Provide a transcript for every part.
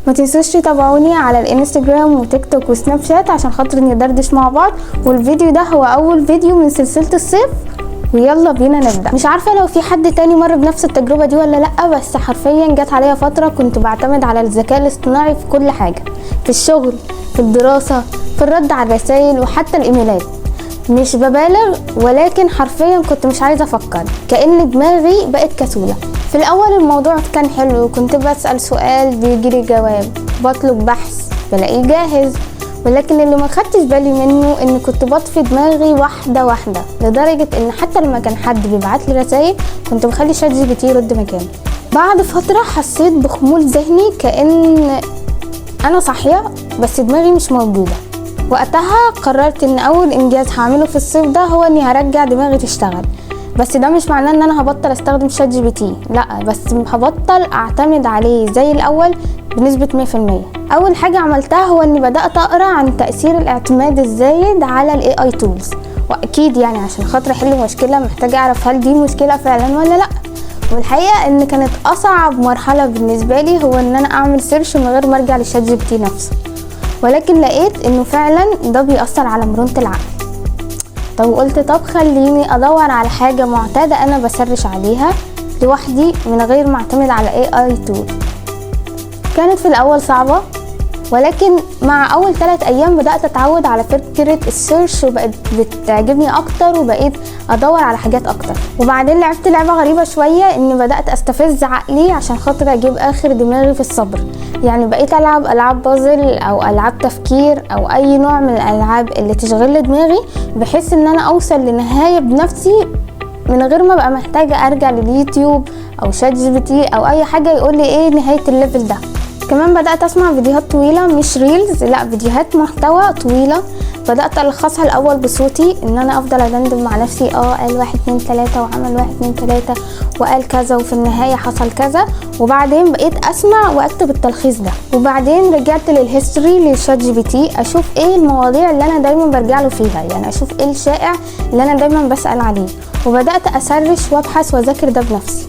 ما تنسوش تتابعوني على الانستجرام وتيك توك وسناب شات عشان خاطر ندردش مع بعض. والفيديو ده هو اول فيديو من سلسلة الصيف، ويلا بينا نبدأ. مش عارفة لو في حد تاني مر بنفس التجربة دي ولا لأ، بس حرفيا جت عليا فترة كنت بعتمد على الذكاء الاصطناعي في كل حاجة، في الشغل، في الدراسة، في الرد على الرسائل، وحتى الايميلات. مش ببالغ، ولكن حرفيا كنت مش عايزة افكر، كأن دماغي بقت كسولة. في الاول الموضوع كان حلو، كنت بسأل سؤال بيجيلي جواب، بطلب بحث بلاقيه جاهز. ولكن اللي ما خدتش بالي منه ان كنت بطفي دماغي واحدة واحدة، لدرجة ان حتى لما كان حد بيبعت لي رسائل كنت بخلي شات جي بي تي يرد مكاني. بعد فترة حسيت بخمول ذهني، كأن انا صاحية بس دماغي مش موجودة. وقتها قررت ان اول انجاز هعمله في الصيف ده هو اني هرجع دماغي تشتغل. بس ده مش معناه ان انا هبطل استخدم شات جي بي تي، لا، بس هبطل اعتمد عليه زي الاول بنسبة 100%. اول حاجة عملتها هو اني بدأت اقرا عن تأثير الاعتماد الزايد على الاي اي تولز، واكيد يعني عشان خاطر احل مشكلة محتاجة اعرف هل دي مشكلة فعلا ولا لا. والحقيقة ان كانت اصعب مرحلة بالنسبة لي هو ان انا اعمل سيرش من غير ما ارجع لشات جي بي تي نفسه، ولكن لقيت انه فعلا ده بيأثر على مرونة العقل. طب خليني ادور على حاجة معتادة انا بسرش عليها لوحدي من غير ما اعتمد على اي تول. كانت في الاول صعبة، ولكن مع اول 3 ايام بدأت اتعود على فكرة السيرش، وبقت بتعجبني اكتر، وبقيت ادور على حاجات اكتر. وبعدين لعبت لعبة غريبة شوية، اني بدأت استفز عقلي عشان خاطر اجيب اخر دماغي في الصبر. يعني بقيت العب بازل او العاب تفكير او اي نوع من الالعاب اللي تشغل دماغي، بحيث ان انا اوصل لنهاية بنفسي من غير ما بقى محتاجة ارجع لليوتيوب او شات جي بي تي او اي حاجة يقول لي ايه نهاية الليفل ده. كمان بدأت اسمع فيديوهات طويلة، مش ريلز، لا، فيديوهات محتوى طويلة. بدأت ألخصها الأول بصوتي، إن أنا أفضل أدندن مع نفسي، قال 1 2 3 وعمل 1 2 3 وقال كذا وفي النهاية حصل كذا. وبعدين بقيت أسمع وأكتب التلخيص ده. وبعدين رجعت للهيستوري للشات جي بي تي، أشوف إيه المواضيع اللي أنا دايما برجع له فيها، يعني أشوف إيه الشائع اللي أنا دايما بسأل عليه. وبدأت أسرش وأبحث وأذاكر ده بنفسي.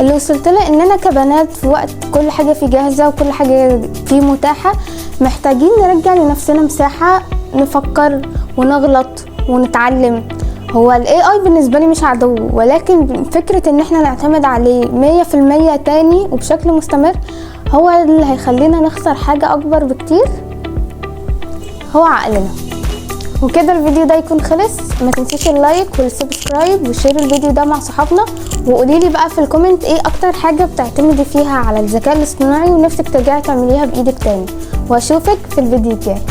اللي وصلت له ان انا كبنات في وقت كل حاجة فيه جاهزة وكل حاجة فيه متاحة، محتاجين نرجع لنفسنا مساحة نفكر ونغلط ونتعلم. هو ال AI بالنسبة لي مش عدو، ولكن فكرة ان احنا نعتمد عليه 100% تاني وبشكل مستمر هو اللي هيخلينا نخسر حاجة اكبر بكتير، هو عقلنا. وكده الفيديو ده يكون خلص. ما تنسيش اللايك والسبسكرايب وشير الفيديو ده مع صحابنا، وقوليلي بقى في الكومنت ايه اكتر حاجة بتعتمدي فيها على الذكاء الاصطناعي ونفسك ترجعي تعمليها بايدك تاني. واشوفك في الفيديو الجاي.